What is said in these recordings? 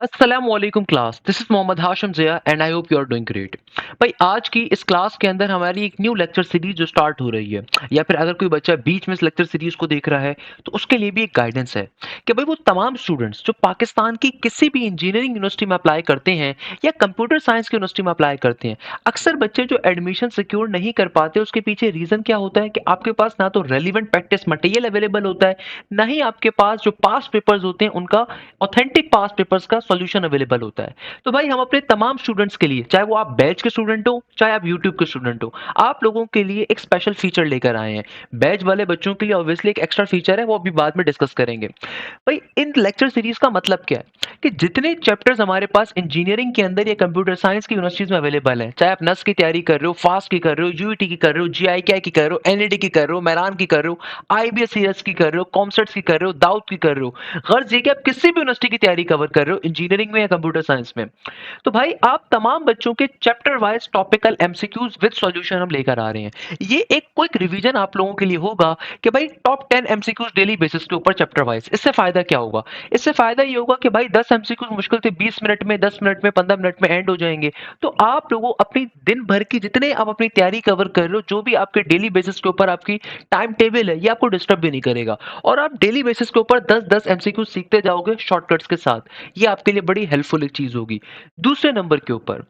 अस्सलामुअलैकुम class, this is Mohammad Hashim Zia and I hope you are doing great. भाई आज की इस क्लास के अंदर हमारी एक न्यू लेक्चर सीरीज जो स्टार्ट हो रही है, या फिर अगर कोई बच्चा बीच में इस लेक्चर सीरीज को देख रहा है तो उसके लिए भी एक गाइडेंस है कि भाई वो तमाम स्टूडेंट्स जो पाकिस्तान की किसी भी इंजीनियरिंग यूनिवर्सिटी में अप्लाई करते हैं या कंप्यूटर साइंस की यूनिवर्सिटी में अप्लाई करते हैं, अक्सर बच्चे जो एडमिशन सिक्योर नहीं कर पाते उसके पीछे रीजन क्या होता है कि आपके पास ना तो रेलिवेंट प्रैक्टिस मटेरियल अवेलेबल होता है, ना ही आपके पास जो पास पेपर्स होते हैं उनका ऑथेंटिक पास पेपर्स का सॉल्यूशन अवेलेबल होता है। तो भाई हम अपने तमाम स्टूडेंट्स के लिए, चाहे वो आप बैच के स्टूडेंट हो चाहे आप यूट्यूब के स्टूडेंट हो, आप लोगों के लिए एक स्पेशल फीचर लेकर आए हैं। बैच वाले बच्चों के लिए ऑब्वियसली एक एक्स्ट्रा फीचर है, वो अभी बाद में डिस्कस करेंगे। भाई इन लेक्चर सीरीज का मतलब क्या है कि जितने चैप्टर्स हमारे पास इंजीनियरिंग के अंदर या कंप्यूटर साइंस की यूनिवर्सिटीज में अवेलेबल है, चाहे आप नस की तैयारी कर रहे हो, फास्ट की कर रहे हो, यूईटी की कर रहे हो, जीआईके की कर रहे हो, एनईडी की कर रहे हो, मेरान की कर रहे हो, आईबीएस की कर रहे हो, कॉमसेट्स की कर रहे हो, दाऊद की कर रहे हो, गर्ज ये कि आप किसी भी यूनिवर्सिटी की तैयारी कवर कर रहे हो इंजीनियरिंग में या कंप्यूटर साइंस में, तो भाई आप तमाम बच्चों के chapter wise topical MCQs with solution हम लेकर आ रहे हैं। ये एक क्विक रिवीजन आप लोगों के लिए होगा कि भाई टॉप 10 एमसीक्यूज डेली बेसिस के ऊपर चैप्टर वाइज। इससे फायदा क्या होगा? इससे फायदा ये होगा कि भाई 10 एमसीक्यूज मुश्किल से 20 मिनट में, 10 मिनट में, 15 मिनट में एंड हो जाएंगे। तो आप लोगों अपनी दिन भर की जितने आप अपनी तैयारी कवर कर रहे हो, जो भी आपके डेली बेसिस के ऊपर आपकी टाइम टेबल है, ये आपको डिस्टर्ब भी नहीं करेगा। और आप डेली बेसिस के ऊपर 10-10 एमसीक्यू सीखते जाओगे शॉर्टकट्स के साथ। ये आपके लिए बड़ी हेल्पफुल एक चीज होगी। दूसरे नंबर के ऊपर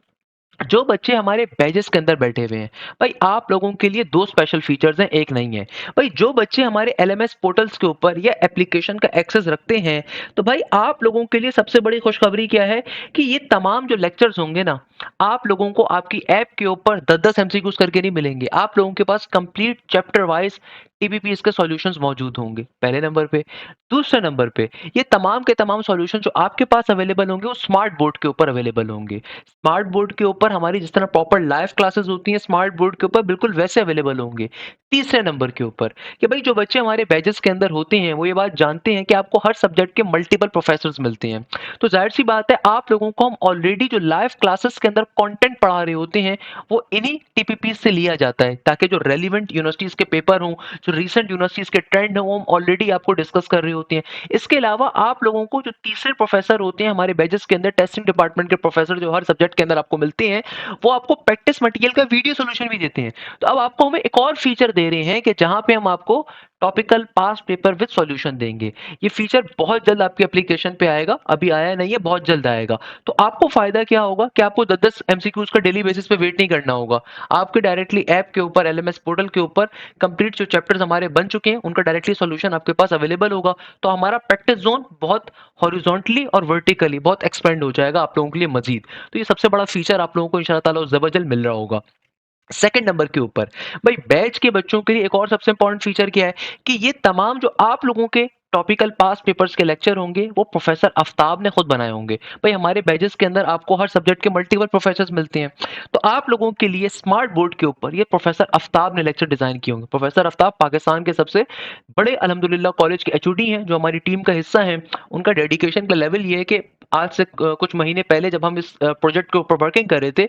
जो बच्चे हमारे बैचेस के अंदर बैठे हुए हैं, भाई आप लोगों के लिए दो स्पेशल फीचर्स हैं, एक नहीं है। भाई जो बच्चे हमारे एलएमएस पोर्टल्स के ऊपर या एप्लीकेशन का एक्सेस रखते हैं, तो भाई आप लोगों के लिए सबसे बड़ी खुशखबरी क्या है कि ये तमाम जो लेक्चर्स होंगे ना, आप लोगों को आपकी ऐप के ऊपर 10-10 एमसीक्यूज करके नहीं मिलेंगे। आप लोगों के पास कंप्लीट चैप्टर वाइज टीबीपीएस के सॉल्यूशंस मौजूद होंगे, पहले नंबर पे। दूसरे नंबर पे ये तमाम के तमाम सॉल्यूशन जो आपके पास अवेलेबल होंगे वो स्मार्ट बोर्ड के ऊपर अवेलेबल होंगे। स्मार्ट बोर्ड के ऊपर हमारी जिस तरह प्रॉपर लाइव क्लासेस होती हैं, स्मार्ट बोर्ड के ऊपर बिल्कुल वैसे अवेलेबल होंगे। तीसरे नंबर के ऊपर कि भाई जो बच्चे हमारे बैचेस के अंदर होते हैं वो ये बात जानते हैं कि आपको हर सब्जेक्ट के मल्टीपल प्रोफेसर्स मिलते हैं। तो जाहिर सी बात है आप लोगों को हम ऑलरेडी जो लाइव क्लासेस के अंदर कंटेंट पढ़ा रहे होते हैं वो इन्हीं टीपीपी से लिया जाता है, ताकि जो रेलिवेंट यूनिवर्सिटीज के पेपर हों, जो रीसेंट यूनिवर्सिटीज के ट्रेंड हो, हम ऑलरेडी आपको डिस्कस कर रहे होते हैं। इसके अलावा आप लोगों को जो तीसरे प्रोफेसर होते हैं हमारे बैचेस के अंदर, टेस्टिंग डिपार्टमेंट के प्रोफेसर जो हर सब्जेक्ट के अंदर आपको मिलते हैं, वो आपको प्रैक्टिस मटेरियल का वीडियो सॉल्यूशन भी देते हैं। तो अब आपको हमें एक और फीचर दे रहे हैं कि जहां पे हम आपको topical pass paper with solution देंगे। ये फीचर बहुत जल्द आपकी एप्लीकेशन पे आएगा, अभी आया नहीं है, बहुत जल्द आएगा। तो आपको फायदा क्या होगा कि आपको 10-10 एमसीक्यूज का डेली बेसिस पे वेट नहीं करना होगा। आपके डायरेक्टली ऐप के ऊपर, एलएमएस पोर्टल के ऊपर कंप्लीट जो चैप्टर्स हमारे बन चुके हैं उनका डायरेक्टली सॉल्यूशन आपके पास अवेलेबल होगा। तो हमारा प्रैक्टिस जोन बहुत हॉरिजॉन्टली और वर्टिकली बहुत एक्सपेंड हो जाएगा आप लोगों के लिए मजीद। तो ये सबसे बड़ा फीचर आप लोगों को इंशाल्लाह ताला जबरदस्त मिल रहा होगा। सेकंड नंबर के ऊपर भाई बैच के बच्चों के लिए एक और सबसे इंपॉर्टेंट फीचर क्या है कि ये तमाम जो आप लोगों के टॉपिकल पास पेपर्स के लेक्चर होंगे वो प्रोफेसर आफ्ताब ने खुद बनाए होंगे। भाई हमारे बैचेस के अंदर आपको हर सब्जेक्ट के मल्टीपल प्रोफेसर्स मिलते हैं, तो आप लोगों के लिए स्मार्ट बोर्ड के ऊपर ये प्रोफेसर आफ्ताब ने लेक्चर डिजाइन किए होंगे। प्रोफेसर आफ्ताब पाकिस्तान के सबसे बड़े अल्हम्दुलिल्लाह कॉलेज के एचओडी हैं, जो हमारी टीम का हिस्सा हैं। उनका डेडिकेशन का लेवल ये है कि आज से कुछ महीने पहले जब हम इस प्रोजेक्ट के ऊपर वर्किंग कर रहे थे,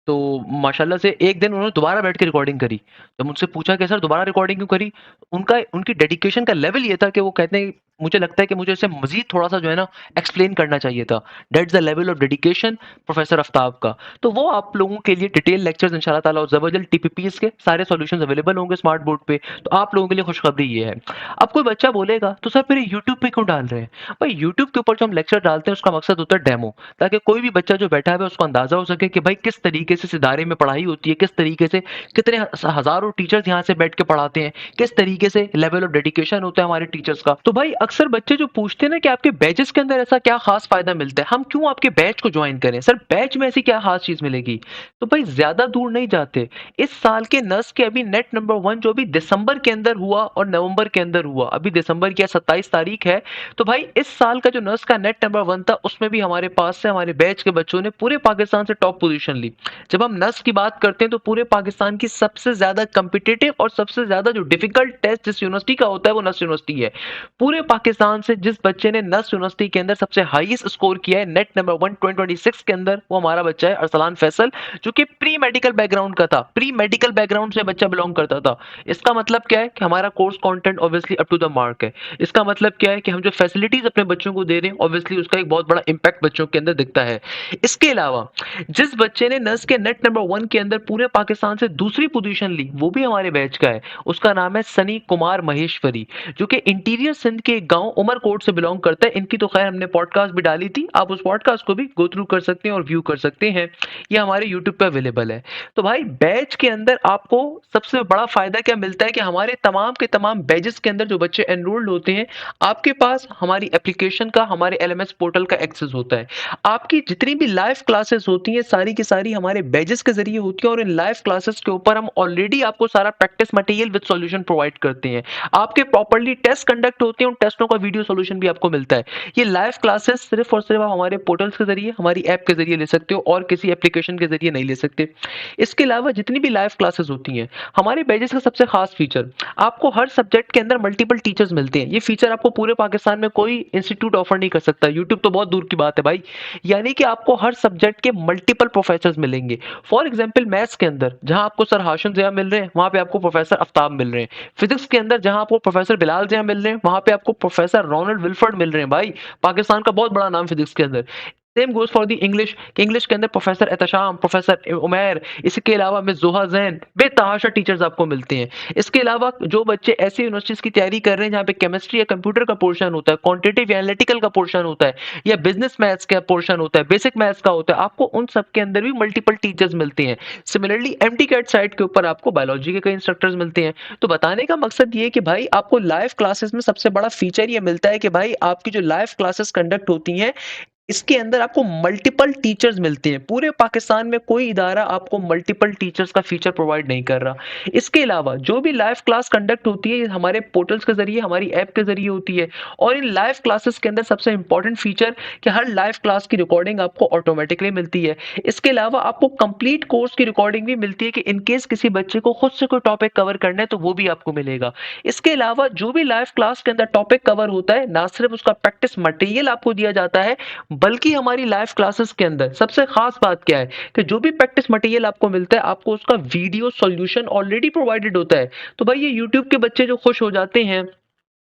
तो माशाल्लाह से एक दिन उन्होंने दोबारा बैठ के रिकॉर्डिंग करी। जब मुझसे पूछा कि सर दोबारा रिकॉर्डिंग क्यों करी? उनका उनकी डेडिकेशन का लेवल ये था कि वो कहते हैं मुझे लगता है कि मुझे इसे मज़ीद थोड़ा-सा जो है ना एक्सप्लेन करना चाहिए था। That's the level of dedication professor Aftab का। तो वो आप लोगों के लिए डिटेल लेक्चर्स इंशाल्लाह ताला और ज़बरदस्त टीपीपीएस के सारे सॉल्यूशंस अवेलेबल होंगे स्मार्ट बोर्ड पे। तो आप लोगों के लिए खुशखबरी ये है। अब कोई बच्चा बोलेगा तो सर फिर यूट्यूब पे क्यों डाल रहे हैं? भाई यूट्यूब के ऊपर जो हम लेक्चर डालते हैं उसका मकसद होता है डेमो, ताकि कोई भी बच्चा जो बैठा है उसको अंदाजा हो सके कि भाई किस तरीके से इस इदारे में पढ़ाई होती है, किस तरीके से कितने हजारों टीचर्स यहाँ से बैठ के पढ़ाते हैं, किस तरीके से लेवल ऑफ डेडिकेशन होता है हमारे टीचर्स का। तो भाई अक्सर बच्चे जो पूछते हैं ना कि आपके बैचेस के अंदर ऐसा क्या खास फायदा मिलता है, हम क्यों आपके बैच को ज्वाइन करें, सर बैच में ऐसी क्या खास चीज मिलेगी? तो भाई ज्यादा दूर नहीं जाते। इस साल के नर्स के अभी नेट नंबर 1 जो भी दिसंबर के अंदर हुआ और नवंबर के अंदर हुआ, अभी दिसंबर की 27 तारीख है, तो भाई इस साल का जो नर्स का नेट नंबर 1 था उसमें भी हमारे पास से हमारे बैच के बच्चों ने पूरे पाकिस्तान से टॉप पोजीशन ली। जब हम नस की बात करते हैं तो पूरे पाकिस्तान की सबसे ज्यादा कम्पिटिटिव और सबसे ज्यादा जो डिफिकल्ट टेस्ट जिस यूनिवर्सिटी का होता है वो नस यूनिवर्सिटी है। पूरे पाकिस्तान से जिस बच्चे ने नस्ट यूनिवर्सिटी के अंदर सबसे हाईएस्ट स्कोर किया है नेट नंबर 1 2026 के अंदर, वो हमारा बच्चा है अरसलान फैसल, जो कि प्री मेडिकल बैकग्राउंड का था। प्री मेडिकल बैकग्राउंड से बच्चा बिलोंग करता था। इसका मतलब क्या है कि हमारा course content obviously up to the mark है। इसका मतलब क्या है कि हम जो फैसिलिटीज अपने बच्चों को दे रहे हैं, ऑब्वियसली उसका एक बहुत बड़ा इंपैक्ट बच्चों के अंदर दिखता है। इसके अलावा जिस बच्चे ने नर्स के नेट नंबर 1 के अंदर पूरे पाकिस्तान से दूसरी पोजीशन ली, वो भी हमारे बैच का है। उसका नाम है सनी कुमार महेश्वरी, जो कि इंटीरियर सिंध के एक गांव उमरकोट से बिलोंग करता है। इनकी तो खैर हमने पॉडकास्ट भी डाली थी, आप उस पॉडकास्ट को भी गो थ्रू कर सकते हैं और व्यू कर सकते हैं। ये हमारे यूट्यूब पे अवेलेबल है। तो भाई बैच के अंदर आपको सबसे बड़ा फायदा क्या मिलता है कि हमारे तमाम के तमाम बैचेस के अंदर जो बच्चे एनरोल्ड होते हैं, आपके पास हमारी एप्लीकेशन का, हमारे एलएमएस पोर्टल का एक्सेस होता है। आपकी जितनी भी लाइव क्लासेस होती हैं, सारी की सारी हमारे बैचेस के जरिए होती है, और इन लाइव क्लासेस के ऊपर हम ऑलरेडी आपको सारा practice material with solution provide करते हैं। आपके प्रॉपर्ली टेस्ट कंडक्ट होते हैं, उन टेस्टों का वीडियो सॉल्यूशन भी आपको मिलता है। ये लाइव क्लासेस सिर्फ और सिर्फ आप हमारे पोर्टल्स के जरिए, हमारी ऐप के जरिए ले सकते हो, और किसी एप्लीकेशन के जरिए नहीं ले सकते। इसके अलावा जितनी भी लाइव क्लासेस होती हैं, हमारे बैचेस का सबसे खास फीचर, आपको हर सब्जेक्ट के अंदर मल्टीपल टीचर्स मिलते हैं। ये फीचर आपको पूरे पाकिस्तान में कोई इंस्टीट्यूट ऑफर नहीं कर सकता। यूट्यूब तो बहुत दूर की बात है भाई। यानी कि आपको हर सब्जेक्ट के मल्टीपल प्रोफेसर्स मिलेंगे। फॉर एग्जांपल मैथ्स के अंदर जहां आपको सर हाशिम ज़िया मिल रहे हैं, वहां पे आपको प्रोफेसर आफ्ताब मिल रहे हैं। फिजिक्स के अंदर जहां आपको प्रोफेसर बिलाल ज़िया मिल रहे हैं, वहां पे आपको प्रोफेसर रोनाल्ड विल्फर्ड मिल रहे हैं। भाई पाकिस्तान का बहुत बड़ा नाम फिजिक्स के अंदर। Same goes for the English, कि इंग्लिश के अंदर प्रोफेसर एहतशाम, प्रोफेसर उमैर, इसके अलावा मिस जोहा जैन, बेतहाशा टीचर्स आपको मिलते हैं। इसके अलावा जो बच्चे ऐसी यूनिवर्सिटीज की तैयारी कर रहे हैं जहाँ पे केमिस्ट्री या कंप्यूटर का पोर्शन होता है, क्वांटिटेटिव या एनालिटिकल का पोर्शन होता है, या बिजनेस मैथ्स का पोर्शन होता है, बेसिक मैथ्स का होता है, आपको उन सब के अंदर भी मल्टीपल टीचर्स मिलते हैं। सिमिलरली एमटी कैट साइट के ऊपर आपको बायोलॉजी के कई इंस्ट्रक्टर्स मिलते हैं। तो बताने का मकसद ये है कि भाई आपको लाइव क्लासेस में सबसे बड़ा फीचर ये मिलता है कि भाई आपकी जो लाइव क्लासेस कंडक्ट होती हैं, इसके अंदर आपको मल्टीपल टीचर्स मिलते हैं। पूरे पाकिस्तान में कोई इदारा आपको मल्टीपल टीचर्स का फीचर प्रोवाइड नहीं कर रहा। इसके अलावा जो भी लाइव क्लास कंडक्ट होती है, ये हमारे पोर्टल्स के जरिए, हमारी ऐप के जरिए होती है। और इन लाइव क्लासेस के अंदर सबसे इंपॉर्टेंट फीचर कि हर लाइव क्लास की रिकॉर्डिंग आपको ऑटोमेटिकली मिलती है। इसके अलावा आपको कंप्लीट कोर्स की रिकॉर्डिंग भी मिलती है कि इनकेस किसी बच्चे को खुद से कोई टॉपिक कवर करना है तो वो भी आपको मिलेगा। इसके अलावा जो भी लाइव क्लास के अंदर टॉपिक कवर होता है, ना सिर्फ उसका प्रैक्टिस मटेरियल आपको दिया जाता है, बल्कि हमारी लाइव क्लासेस के अंदर सबसे खास बात क्या है कि जो भी प्रैक्टिस मटेरियल आपको मिलता है, आपको उसका वीडियो सॉल्यूशन ऑलरेडी प्रोवाइडेड होता है। तो भाई ये यूट्यूब के बच्चे जो खुश हो जाते हैं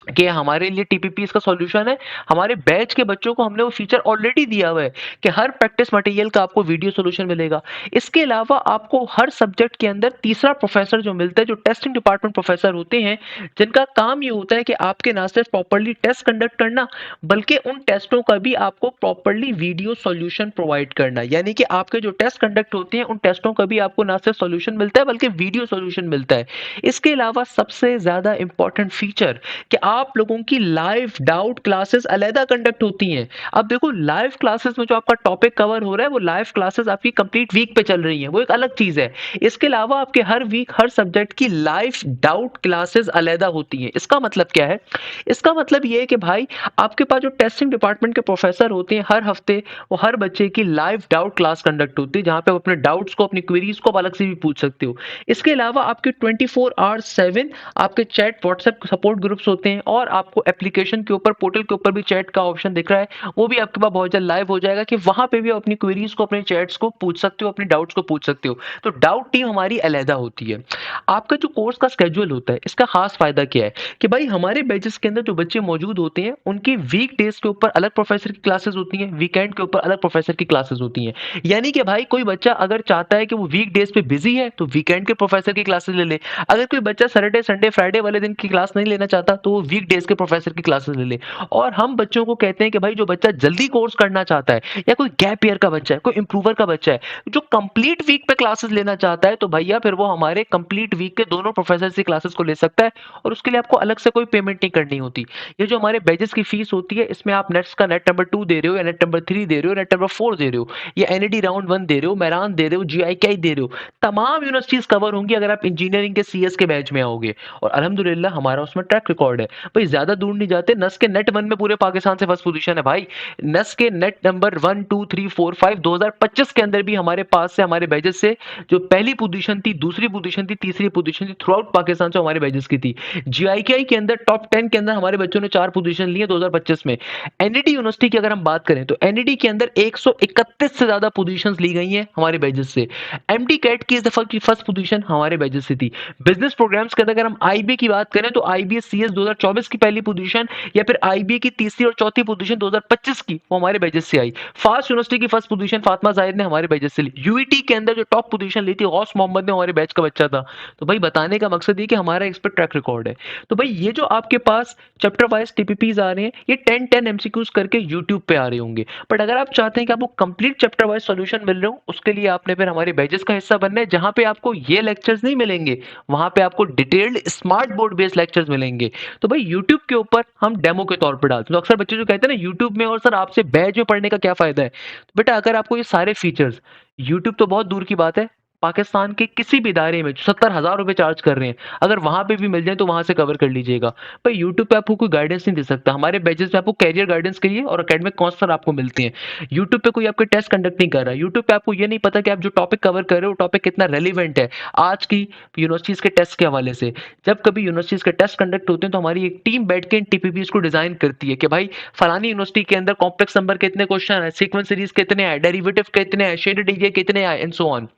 कि हमारे लिए टीपीपी इसका सॉल्यूशन है, हमारे बैच के बच्चों को हमने वो फीचर ऑलरेडी दिया हुआ है कि हर प्रैक्टिस मटेरियल का आपको वीडियो सॉल्यूशन मिलेगा। इसके अलावा आपको हर सब्जेक्ट के अंदर तीसरा प्रोफेसर जो मिलता है, जो टेस्टिंग डिपार्टमेंट प्रोफेसर होते हैं, जिनका काम ये होता है कि आपके ना सिर्फ प्रॉपर्ली टेस्ट कंडक्ट करना, बल्कि उन टेस्टों का भी आपको प्रॉपर्ली वीडियो सॉल्यूशन प्रोवाइड करना। यानी कि आपके जो टेस्ट कंडक्ट होते हैं, उन टेस्टों का भी आपको ना सिर्फ सॉल्यूशन मिलता है, बल्कि वीडियो सॉल्यूशन मिलता है। इसके अलावा सबसे ज्यादा इंपॉर्टेंट फीचर कि आप लोगों की लाइव डाउट क्लासेस अलहदा कंडक्ट होती हैं। अब देखो लाइव क्लासेस में जो आपका टॉपिक कवर हो रहा है, वो लाइव क्लासेस आपकी कंप्लीट वीक पे चल रही हैं, वो एक अलग चीज है। इसके अलावा आपके हर वीक हर सब्जेक्ट की लाइव डाउट क्लासेस अलहदा होती हैं। इसका मतलब क्या है? इसका मतलब ये है कि भाई आपके पास जो टेस्टिंग डिपार्टमेंट के प्रोफेसर होते हैं, हर हफ्ते वो हर बच्चे की लाइव डाउट क्लास कंडक्ट होती है, जहां पे आप अपने डाउट्स को, अपनी क्वेरीज को अलग से भी पूछ सकते हो। इसके अलावा आपके 24/7 आपके चैट व्हाट्सएप सपोर्ट ग्रुप्स होते हैं, और आपको एप्लीकेशन के ऊपर, पोर्टल के ऊपर भी चैट का ऑप्शन दिख रहा है, वो भी आपके पास बहुत जल्द लाइव हो जाएगा कि वहां पे भी आप अपनी क्वेरीज को, अपने चैट्स को पूछ सकते हो, अपने डाउट्स को पूछ सकते हो। तो डाउट टीम हमारी अलहदा होती है। आपका जो कोर्स का स्केड्यूल होता है, इसका खास फायदा क्या है कि भाई हमारे बैचेस के अंदर जो बच्चे मौजूद होते हैं, उनकी वीक डेज के ऊपर अलग प्रोफेसर की क्लासेस होती हैं, वीकेंड के ऊपर अलग प्रोफेसर की क्लासेस होती हैं। यानी कि भाई कोई बच्चा अगर चाहता है कि वो वीक डेज पे बिजी है, तो वीकेंड के प्रोफेसर की क्लासेस ले ले। अगर कोई बच्चा सैटरडे संडे फ्राइडे वाले दिन की क्लास नहीं लेना चाहता, तो वो वीक डेज के प्रोफेसर की क्लासेस ले ले। और हम बच्चों को कहते हैं कि भाई जो बच्चा जल्दी कोर्स करना चाहता है, या कोई गैप ईयर का बच्चा है, कोई इंप्रूवर का बच्चा है, जो कंप्लीट वीक पे क्लासेस लेना चाहता है, तो भैया फिर वो हमारे कंप्लीट वीक के दोनों प्रोफेसर से क्लासेस को ले सकता है, और उसके लिए आपको अलग से कोई पेमेंट नहीं करनी होती। ये जो हमारे बैचेस की फीस होती है, इसमें आप नेट्स का नेट नंबर 2 दे रहे हो, या नेट नंबर 3 दे रहे हो, नेट नंबर 4 दे रहे हो, या एनईडी राउंड 1 दे रहे हो, मैरान दे रहे हो, जीआईकेआई दे रहे हो, तमाम यूनिवर्सिटीज कवर होंगी अगर आप इंजीनियरिंग के सीएस के बैच में आओगे। और अल्हम्दुलिल्लाह हमारा उसमें ट्रैक रिकॉर्ड है। भाई ज़्यादा दूर नहीं जाते, नस के नेट 1 में पूरे पाकिस्तान से फर्स्ट पोजीशन है भाई। नस के नेट नंबर 1, 2, 3, 4, 5 2025 के अंदर भी हमारे पास से, हमारे बैचेस से जो पहली पोजीशन थी, दूसरी पोजीशन थी, तीसरी पोजीशन थी, थ्रू आउट पाकिस्तान से हमारे बैचेस की थी। जीआईकेआई के अंदर टॉप 10 के अंदर हमारे बच्चों ने 4 पोजीशन ली है 2025 में। एनईटी यूनिवर्सिटी की अगर हम बात करें तो एनईटी के अंदर 131 से ज्यादा पोजीशंस ली गई हैं हमारे बैचेस से। एमडी कैट की इस दफा की फर्स्ट पोजीशन हमारे बैचेस से थी। बिजनेस प्रोग्राम्स के अंदर अगर हम आईबीए की बात करें तो आईबीए सीएस 2024 की पहली पोजीशन या फिर आईबीए की तीसरी और चौथी पोजीशन 2025 की वो हमारे बैचेस से आई। फास्ट यूनिवर्सिटी की फर्स्ट पोजीशन फातिमा जाहिद ने हमारे बैचेस से ली। यूईटी के अंदर जो टॉप पोजीशन ली थी गौस मोहम्मद ने, हमारे बैच का बच्चा था। तो भाई बताने का मकसद ये कि हमारा इस पर ट्रैक रिकॉर्ड है। तो भाई ये जो आपके पास चैप्टर वाइज टीपीपीज आ रहे हैं ये 10 एमसीक्यूज करके यूट्यूब पे आ रहे होंगे। बट अगर आप चाहते हैं कि आपको कंप्लीट चैप्टर वाइज सॉल्यूशन मिल रहे हो, उसके लिए आपने फिर हमारे बैचेस का हिस्सा बनना है, जहां पे आपको ये लेक्चर्स नहीं मिलेंगे, वहां पे आपको detailed smart board based lectures मिलेंगे। तो भाई यूट्यूब के ऊपर हम डेमो के तौर पर डालते हैं। तो अक्सर बच्चे जो कहते हैं ना यूट्यूब में और सर आपसे बैच में पढ़ने का क्या फायदा है, तो बेटा अगर आपको ये सारे फीचर्स, यूट्यूब तो बहुत दूर की बात है, पाकिस्तान के किसी भी इदारे में जो 70,000 रुपए चार्ज कर रहे हैं, अगर वहां पे भी मिल जाए तो वहां से कवर कर लीजिएगा। भाई यूट्यूब पे आपको कोई गाइडेंस नहीं दे सकता। हमारे बैचेस में आपको कैरियर गाइडेंस के लिए और एकेडमिक काउंसलर आपको मिलते हैं। यूट्यूब पे कोई आपके टेस्ट कंडक्ट नहीं कर रहा है। यूट्यूब पे आपको ये नहीं पता कि आप जो टॉपिक कवर कर रहे हो वो टॉपिक कितना रेलिवेंट है आज की यूनिवर्सिटीज के टेस्ट के हवाले से। जब कभी यूनिवर्सिटीज के टेस्ट कंडक्ट होते हैं तो हमारी एक टीम बैठ के इन टीपीपीज को डिजाइन करती है कि भाई फलानी यूनिवर्सिटी के अंदर कॉम्प्लेक्स नंबर कितने क्वेश्चन है, सीक्वेंस सीरीज कितने हैं, डेरिवेटिव कितने हैं, शेडेड एरिया कितने हैं, and so on.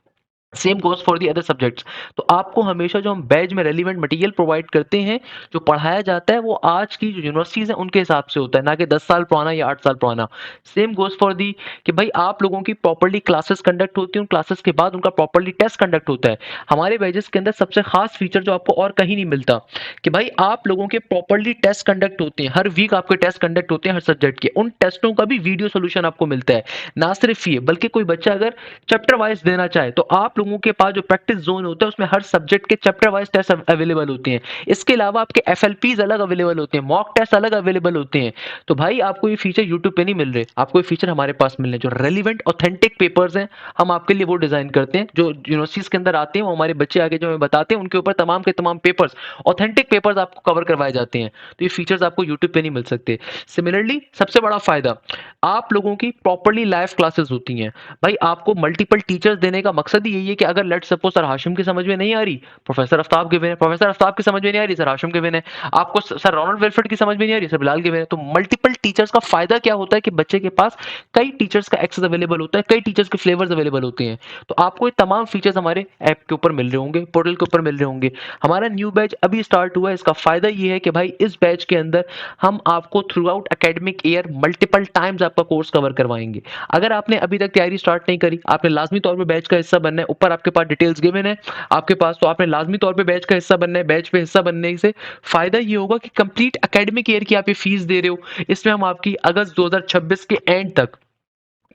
Same goes for the other subjects. तो आपको हमेशा जो हम बैच में रेलिवेंट मटेरियल प्रोवाइड करते हैं, जो पढ़ाया जाता है वो आज की जो यूनिवर्सिटीज हैं उनके हिसाब से होता है, ना कि 10 साल पुराना या 8 साल पुराना। सेम गोज फॉर दी कि भाई आप लोगों की प्रॉपर्ली क्लासेस कंडक्ट होती हैं, उन क्लासेस के बाद उनका प्रॉपर्ली टेस्ट कंडक्ट होता है। हमारे बैचेस के अंदर सबसे खास फीचर जो आपको और कहीं नहीं मिलता कि भाई आप लोगों के प्रॉपर्ली टेस्ट कंडक्ट होते हैं, हर वीक आपके टेस्ट कंडक्ट होते हैं हर सब्जेक्ट के। उन टेस्टों का भी वीडियो सोल्यूशन आपको मिलता है। ना सिर्फ ये, बल्कि कोई बच्चा अगर चैप्टर वाइज देना चाहे तो आप लोगों के पास जो प्रैक्टिस जोन होता है उसमें हर सब्जेक्ट के चैप्टर वाइज टेस्ट अवेलेबल होते हैं। इसके अलावा आपके एफएलपीज अलग अवेलेबल होते हैं, मॉक टेस्ट अलग अवेलेबल होते हैं। तो भाई आपको ये फीचर यूट्यूब पे नहीं मिल रहे, आपको ये फीचर हमारे पास मिल रहे हैं। जो रेलिवेंट ऑथेंटिक पेपर्स हैं हम आपके लिए वो डिजाइन करते हैं, जो यूनिवर्सिटीज के अंदर आते हैं वो हमारे बच्चे आगे जो हमें बताते हैं उनके ऊपर तमाम के तमाम पेपर्स, ऑथेंटिक पेपर्स आपको कवर करवाए जाते हैं। तो ये फीचर्स आपको यूट्यूब पे नहीं मिल सकते। सिमिलरली सबसे बड़ा फायदा, आप लोगों की प्रॉपर्ली लाइव क्लासेस होती हैं। भाई आपको मल्टीपल टीचर्स देने का मकसद ही यही है कि अगर लेट्स सपोज सर हाशिम की समझ में नहीं आ रही, प्रोफेसर आफ्ताब गिवन है, प्रोफेसर आफ्ताब की समझ में नहीं आ रही, सर हाशिम गिवन है, आपको सर रोनाल्ड वेलफर्ड की समझ में नहीं आ रही, सर बिलाल गिवन है। तो मल्टीपल टीचर्स का फायदा क्या होता है कि बच्चे के पास कई टीचर्स का एक्सेस अवेलेबल होता है, कई टीचर्स के फ्लेवर्स अवेलेबल होते हैं। तो आपको ये तमाम फीचर्स हमारे ऐप के ऊपर मिल रहे होंगे, पोर्टल के ऊपर मिल रहे होंगे। हमारा न्यू बैच अभी स्टार्ट हुआ है। इसका फायदा ये है कि भाई इस बैच के अंदर हम आपको through out academic year multiple times आपका कोर्स कवर करवाएंगे। अगर आपने अभी तक तैयारी स्टार्ट नहीं करी, आपने लाजमी तौर पे बैच का हिस्सा बनना है। ऊपर आपके पास डिटेल्स गिवन है आपके पास, तो आपने लाजमी तौर पे बैच का हिस्सा बनना है। बैच पे हिस्सा बनने से फायदा ये होगा कि कंप्लीट एकेडमिक ईयर की आप ये फीस दे रहे हो, इसमें हम आपकी अगस्त 2026 के एंड तक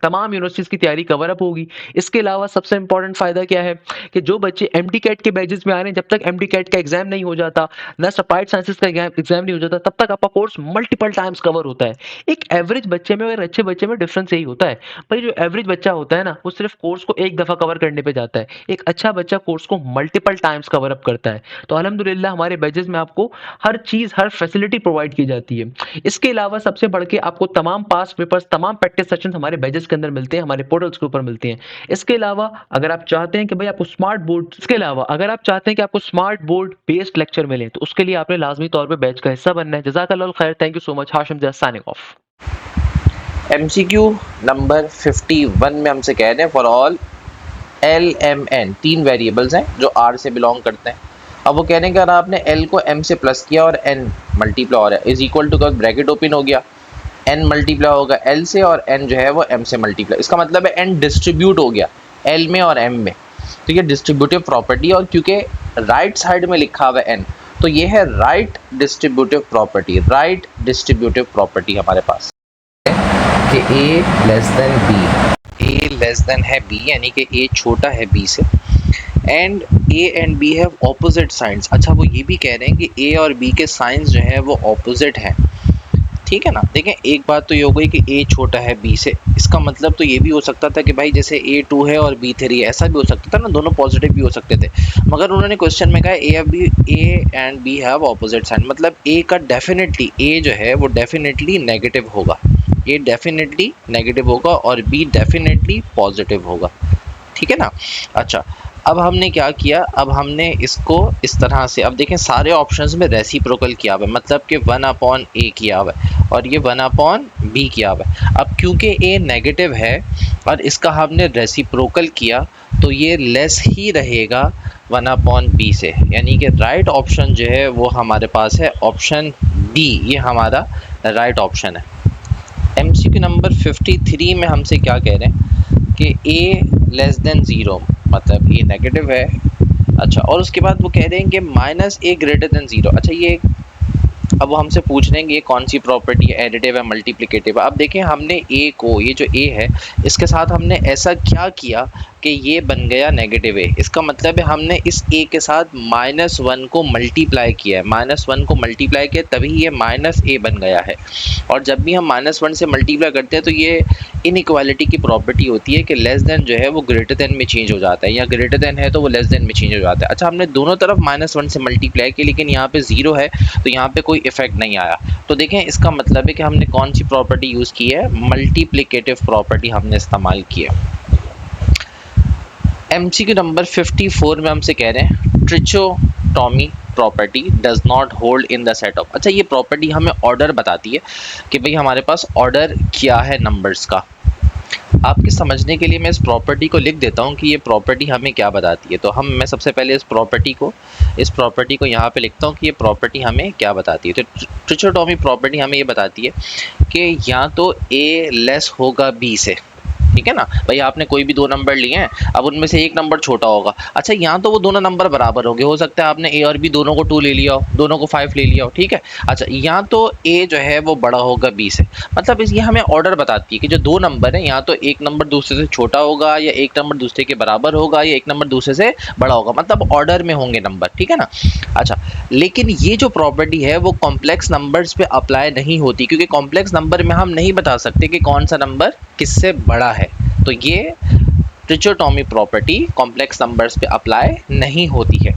तमाम यूनिवर्सिटीज की तैयारी कवर अप होगी। इसके अलावा सबसे इंपॉर्टेंट फायदा क्या है कि जो बच्चे एमडी कैट के बैचेस में आ रहे हैं, जब तक एमडी कैट का एग्जाम नहीं हो जाता, नस्ट अप्लाइड साइंसेज का एग्जाम नहीं हो जाता, तब तक आपका कोर्स मल्टीपल टाइम्स कवर होता है। एक एवरेज बच्चे में और अच्छे बच्चे में डिफरेंस यही होता है। भाई जो एवरेज बच्चा होता है ना, वो सिर्फ कोर्स को एक दफा कवर करने पे जाता है। एक अच्छा बच्चा कोर्स को मल्टीपल टाइम्स कवर अप करता है। तो अल्हम्दुलिल्लाह हमारे बैचेस में आपको हर चीज, हर फैसिलिटी प्रोवाइड की जाती है। इसके अलावा सबसे बढ़ के आपको तमाम पास पेपर्स, तमाम प्रैक्टिस सेशंस हमारे बैचेस के अंदर मिलते हैं, हमारे पोर्टल्स के ऊपर मिलते हैं। इसके अलावा अगर आप चाहते हैं कि भाई आपको स्मार्ट बोर्ड बेस्ड लेक्चर मिले, तो उसके लिए आपने लाजमी तौर पे बैच का हिस्सा बनना है। जज़ाकल्लाह खैर, thank you so much. Hashim just signing off. MCQ number 51 में हमसे कह रहे हैं for all L M N, 3 variables हैं जो आर से बिलोंग करते हैं। अब वो कह रहे हैं कि अगर आपने एल को एम से प्लस किया और एन मल्टीप्लाई हो रहा है, इज इक्वल टू का ब्रैकेट ओपन हो गया, एन मल्टीप्लाई होगा एल से और एन जो है वो एम से मल्टीप्लाई, इसका मतलब है एन डिस्ट्रीब्यूट हो गया एल में और एम में। तो ये डिस्ट्रीब्यूटिव प्रॉपर्टी, और क्योंकि राइट साइड में लिखा हुआ है एन, तो ये है right distributive property. Right distributive property हमारे पास कि A less than B, A less than है बी, यानी कि ए छोटा है बी से, and A and B have opposite science. अच्छा, वो ये भी कह रहे हैं कि ए और बी के साइंस जो है वो ऑपोजिट हैं, ठीक है ना। देखें एक बात तो ये हो गई कि ए छोटा है बी से, इसका मतलब तो ये भी हो सकता था कि भाई जैसे ए 2 है और बी 3 है, ऐसा भी हो सकता था ना, दोनों पॉजिटिव भी हो सकते थे। मगर उन्होंने क्वेश्चन में कहा A and B have opposite sign, मतलब ए का डेफिनेटली, ए जो है वो डेफिनेटली नेगेटिव होगा, ए डेफिनेटली नेगेटिव होगा और बी डेफिनेटली पॉजिटिव होगा, ठीक है ना। अच्छा, अब हमने क्या किया, अब हमने इसको इस तरह से, अब देखें सारे ऑप्शंस में रेसिप्रोकल किया हुआ है, मतलब कि 1/a किया हुआ है और ये 1/b किया हुआ है। अब क्योंकि a नेगेटिव है और इसका हमने रेसिप्रोकल किया तो ये लेस ही रहेगा 1/b से, यानी कि राइट ऑप्शन जो है वो हमारे पास है ऑप्शन डी, ये हमारा राइट ऑप्शन है। MCQ नंबर 53 में हमसे क्या कह रहे हैं कि a लेस देन 0, मतलब ये नेगेटिव है। अच्छा, और उसके बाद वो कह रहे हैं कि -a ग्रेटर देन 0। अच्छा, ये अब वो हमसे पूछ रहे हैं कि ये कौन सी प्रॉपर्टी है, एडिटिव है, मल्टीप्लिकेटिव है। अब देखें हमने a को, ये जो a है इसके साथ हमने ऐसा क्या किया कि ये बन गया नेगेटिव a, इसका मतलब है हमने इस a के साथ -1 को मल्टीप्लाई किया है, -1 को मल्टीप्लाई किया तभी ये -a बन गया है। और जब भी हम -1 से मल्टीप्लाई करते हैं तो ये इनइक्वालिटी की प्रॉपर्टी होती है कि लेस देन जो है वो ग्रेटर देन में चेंज हो जाता है, या ग्रेटर देन है तो वो लेस देन में चेंज हो जाता है। अच्छा, हमने दोनों तरफ -1 से मल्टीप्लाई किया लेकिन यहाँ पे 0 है तो यहाँ पे कोई इफेक्ट नहीं आया। तो देखें इसका मतलब है कि हमने कौन सी प्रॉपर्टी यूज़ की है, मल्टीप्लिकेटिव प्रॉपर्टी हमने इस्तेमाल की है। MCQ नंबर 54 में हमसे कह रहे हैं trichotomy property does not hold in the set of. अच्छा, ये प्रॉपर्टी हमें ऑर्डर बताती है कि भाई हमारे पास ऑर्डर क्या है नंबर्स का। आपके समझने के लिए मैं इस प्रॉपर्टी को लिख देता हूँ कि ये प्रॉपर्टी हमें क्या बताती है। तो मैं सबसे पहले इस प्रॉपर्टी को यहाँ पे लिखता हूँ कि ये प्रॉपर्टी हमें क्या बताती है। तो ट्रिचोटॉमी प्रॉपर्टी हमें ये बताती है कि या तो a लेस होगा b से, ठीक है ना। भाई आपने कोई भी दो नंबर लिए हैं, अब उनमें से एक नंबर छोटा होगा। अच्छा, यहाँ तो वो दोनों नंबर बराबर होंगे, हो सकता है आपने a और b दोनों को 2 ले लिया हो, दोनों को 5 ले लिया हो, ठीक है। अच्छा, यहाँ तो a जो है वो बड़ा होगा b से, मतलब ये हमें ऑर्डर बताती है कि जो दो नंबर हैं यहाँ तो एक नंबर दूसरे से छोटा होगा, या एक नंबर दूसरे के बराबर होगा, या एक नंबर दूसरे से बड़ा होगा, मतलब ऑर्डर में होंगे नंबर, ठीक है ना। अच्छा, लेकिन ये जो प्रॉपर्टी है वो कॉम्प्लेक्स नंबर्स पे अप्लाई नहीं होती, क्योंकि कॉम्प्लेक्स नंबर में हम नहीं बता सकते कि कौन सा नंबर किससे बड़ा है। तो ये ट्रिचोटॉमी प्रॉपर्टी कॉम्प्लेक्स नंबर्स पे अप्लाई नहीं होती है।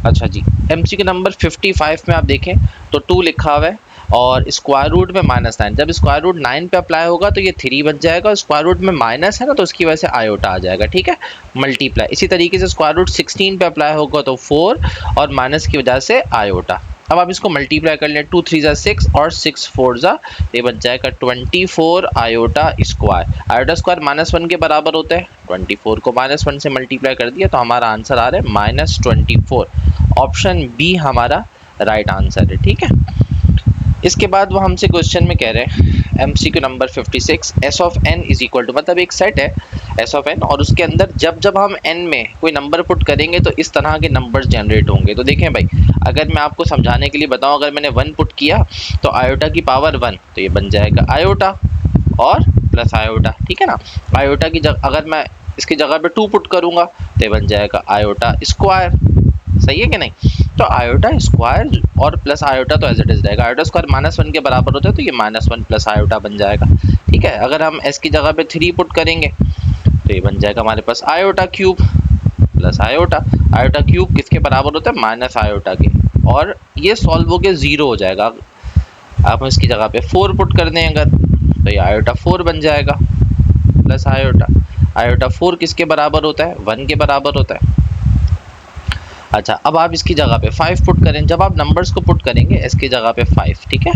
अच्छा जी, MCQ नंबर 55 में आप देखें तो 2 लिखा हुआ है और स्क्वायर रूट में -9, जब स्क्वायर रूट 9 पे अप्लाई होगा तो ये 3 बन जाएगा, और स्क्वायर रूट में माइनस है ना तो उसकी वजह से आयोटा आ जाएगा, ठीक है, मल्टीप्लाई। इसी तरीके से स्क्वायर रूट 16 पे अप्लाई होगा तो 4 और माइनस की वजह से आयोटा। अब आप इसको मल्टीप्लाई कर लें, 2 3 ज़ा 6 और 6 4 ज़ा, ये बन जाएगा 24 आयोटा स्क्वायर। आयोटा स्क्वायर -1 के बराबर होता है, 24 को -1 से मल्टीप्लाई कर दिया तो हमारा आंसर आ रहा है -24। ऑप्शन बी हमारा राइट आंसर है, ठीक है। इसके बाद वो हमसे क्वेश्चन में कह रहे हैं MCQ number 56, S of n is equal to, मतलब एक सेट है S ऑफ n और उसके अंदर जब हम n में कोई नंबर पुट करेंगे तो इस तरह के नंबर्स जनरेट होंगे। तो देखें भाई, अगर मैं आपको समझाने के लिए बताऊं, अगर मैंने 1 पुट किया तो आयोटा की पावर 1, तो ये बन जाएगा आयोटा और प्लस आयोटा, ठीक है ना। आयोटा की जगह अगर मैं इसकी जगह पे 2 पुट करूँगा तो ये बन जाएगा आयोटा स्क्वायर, सही है कि नहीं। तो आयोटा स्क्वायर और प्लस आयोटा तो एज इट इज रहेगा, आयोटा स्क्वायर -1 के बराबर होता है तो ये -1 प्लस आयोटा बन जाएगा, ठीक है। अगर हम s की जगह पे 3 पुट करेंगे तो ये बन जाएगा हमारे पास iota cube plus iota. Iota cube किसके बराबर होता है, माइनस आयोटा के, और ये सॉल्व होकर 0 हो जाएगा। आप इसकी जगह पे 4 पुट कर दें अगर तो ये आयोटा 4 बन जाएगा प्लस आयोटा। आयोटा 4 किसके बराबर होता है, 1 के बराबर होता है। अच्छा, अब आप इसकी जगह पे 5 पुट करें, जब आप नंबर्स को पुट करेंगे इसकी जगह पे 5, ठीक है,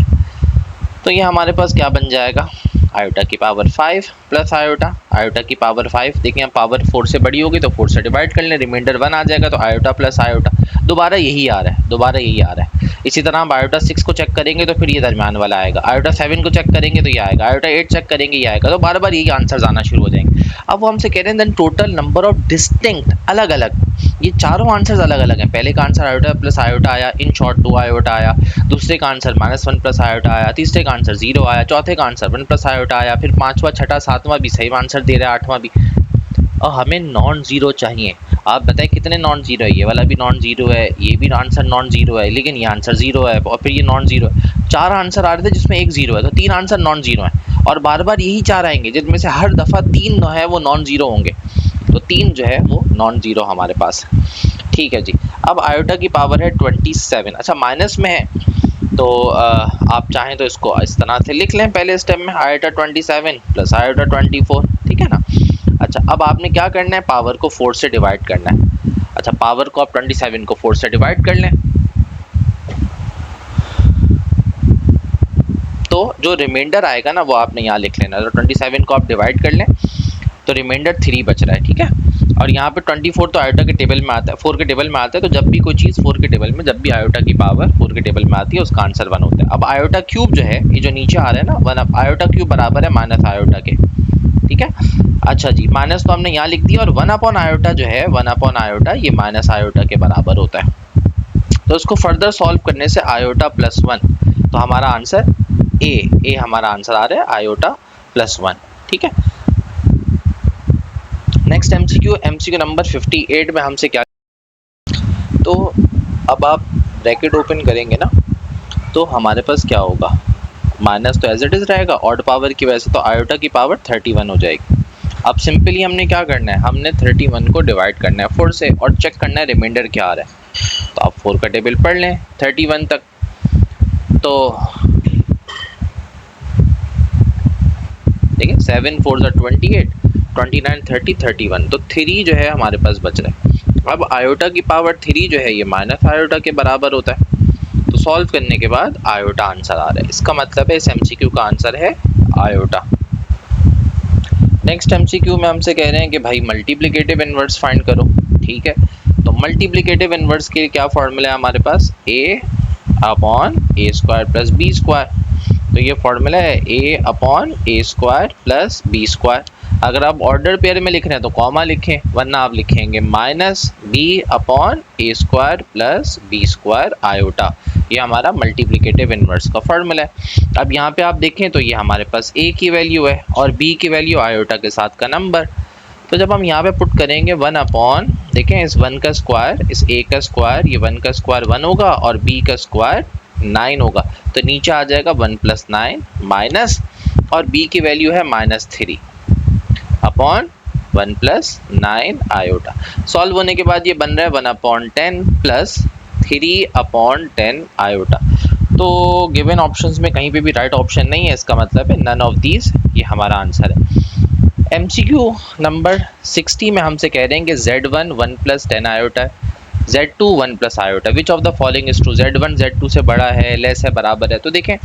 तो ये हमारे पास क्या बन जाएगा, आयोटा की पावर 5 प्लस आयोटा। आयोटा की पावर 5, देखिए पावर 4 से बड़ी होगी तो 4 से डिवाइड कर लें, रिमाइंडर 1 आ जाएगा, तो आयोटा प्लस आयोटा दोबारा यही आ रहा है, इसी तरह हम आयोटा 6 को चेक करेंगे तो फिर ये दरमियान वाला आएगा, आयोटा 7 को चेक करेंगे तो ये आएगा, आयोटा 8 चेक करेंगे ये आएगा, तो बार बार यही आंसर्स आना शुरू हो जाएंगे। अब वो हमसे कह रहे हैं then total number of distinct, अलग अलग, ये चारों आंसर्स अलग अलग हैं। पहले का आंसर आयोटा प्लस आयोटा आया, इन शॉर्ट 2 आयोटा आया, दूसरे का आंसर -1 प्लस आयोटा आया, तीसरे का आंसर 0 आया, चौथे का आंसर 1 प्लस आयोटा आया, फिर 5वां 6वां 7वां भी सही आंसर दे रहा है, 8वां भी, और हमें नॉन ज़ीरो चाहिए। आप बताएं कितने नॉन ज़ीरो है, ये वाला भी नॉन ज़ीरो है, ये भी आंसर नॉन ज़ीरो है, लेकिन ये आंसर 0 है और फिर ये नॉन ज़ीरो है। 4 आंसर आ रहे थे जिसमें एक जीरो है, तो 3 आंसर नॉन जीरो हैं और बार बार यही 4 आएंगे जिनमें से हर दफ़ा 3 है वो नॉन जीरो होंगे, तो 3 जो है वो नॉन जीरो हमारे पास है। ठीक है जी। अब आयोटा की पावर है 27। अच्छा माइनस में है तो आप चाहें तो इसको इस तरह से लिख लें पहले स्टेप में, आयोटा 27 प्लस आयोटा 24, ठीक है ना। अच्छा अब आपने क्या करना है, पावर को 4 से डिवाइड करना है। अच्छा पावर को आप 27 को 4 से डिवाइड कर लें तो जो रिमाइंडर आएगा ना वो आपने यहाँ लिख लेना। तो 27 को आप डिवाइड कर लें तो रिमाइंडर 3 बच रहा है, ठीक है। और यहाँ पे 24 तो आयोटा के टेबल में आता है, 4 के टेबल में आता है, तो जब भी कोई चीज़ 4 के टेबल में, जब भी आयोटा की पावर 4 के टेबल में आती है उसका आंसर 1 होता है। अब आयोटा क्यूब जो है, ये जो नीचे आ रहा है ना 1, आयोटा क्यूब बराबर है माइनस आयोटा के, ठीक है। अच्छा जी, माइनस तो हमने यहाँ लिख दिया और 1 अपॉन आयोटा जो है, 1 अपॉन आयोटा ये माइनस आयोटा के बराबर होता है। तो इसको फर्दर सॉल्व करने से आयोटा प्लस 1, तो हमारा आंसर ए हमारा आंसर आ रहा है आयोटा प्लस 1, ठीक है। नेक्स्ट एमसीक्यू नंबर 58 में हमसे क्या, तो अब आप ब्रैकेट ओपन करेंगे ना तो हमारे पास क्या होगा, माइनस तो एज इट इज़ रहेगा, ऑड पावर की वजह से, तो आयोटा की पावर 31 हो जाएगी। अब सिंपली हमने क्या करना है, हमने 31 को डिवाइड करना है 4 से और चेक करना है रिमाइंडर क्या आ रहा है। तो आप 4 का टेबल पढ़ लें 31 तक, तो देखिए 7 4 28, 29 30 31, तो 3 जो है हमारे पास बच रहा है। अब आयोटा की पावर 3 जो है ये माइनस आयोटा के बराबर होता है, तो सॉल्व करने के बाद आयोटा आंसर आ रहा है। इसका मतलब है इस एमसीक्यू का आंसर है आयोटा। नेक्स्ट एमसीक्यू में हमसे कह रहे हैं कि भाई मल्टीप्लिकेटिव इनवर्स फाइंड करो, ठीक है। तो मल्टीप्लिकेटिव इनवर्स के क्या फॉर्मूला है हमारे पास, a upon A square plus B square. तो ये फॉर्मूला है a upon A square plus B square. अगर आप ऑर्डर पेयर में लिख रहे हैं तो कॉमा लिखें, वरना आप लिखेंगे minus b upon A square plus B square iota. ये हमारा मल्टीप्लिकेटिव इनवर्स का फॉर्मूला है। अब यहाँ पे आप देखें तो ये हमारे पास a की वैल्यू है और b की वैल्यू आयोटा के साथ का नंबर। तो जब हम यहाँ पे पुट करेंगे 1 अपॉन, देखें इस 1 का स्क्वायर, इस a का स्क्वायर, ये 1 का स्क्वायर 1 होगा और b का स्क्वायर 9 होगा, तो नीचे आ जाएगा 1 प्लस 9 माइनस, और b की वैल्यू है -3 अपॉन 1 प्लस 9 आयोटा। सॉल्व होने के बाद ये बन रहा है 1 अपॉन 10 प्लस 3 अपॉन 10 आयोटा। तो गिवन ऑप्शंस में कहीं पे भी राइट ऑप्शन नहीं है, इसका मतलब है नन ऑफ दीज, ये हमारा आंसर है। एमसीक्यू नंबर 60 में हमसे कह रहे हैं कि Z1 1 प्लस 10 आयोटा है, Z2 1 plus iota, which of the following is true, Z1 Z2 से बड़ा है, लेस है, बराबर है। तो देखें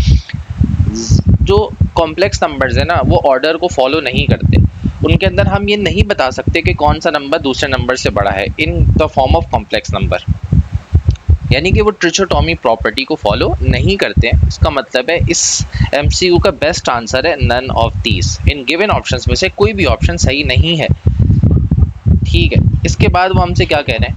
जो कॉम्प्लेक्स नंबर्स है ना वो ऑर्डर को फॉलो नहीं करते, उनके अंदर हम ये नहीं बता सकते कि कौन सा नंबर दूसरे नंबर से बड़ा है in the form of complex number, यानी कि वो ट्रिचोटॉमी प्रॉपर्टी को फॉलो नहीं करते हैं। इसका मतलब है इस एमसीक्यू का बेस्ट आंसर है नन ऑफ दीज, इन गिवन ऑप्शंस में से कोई भी ऑप्शन सही नहीं है, ठीक है। इसके बाद वो हमसे क्या कह रहे हैं,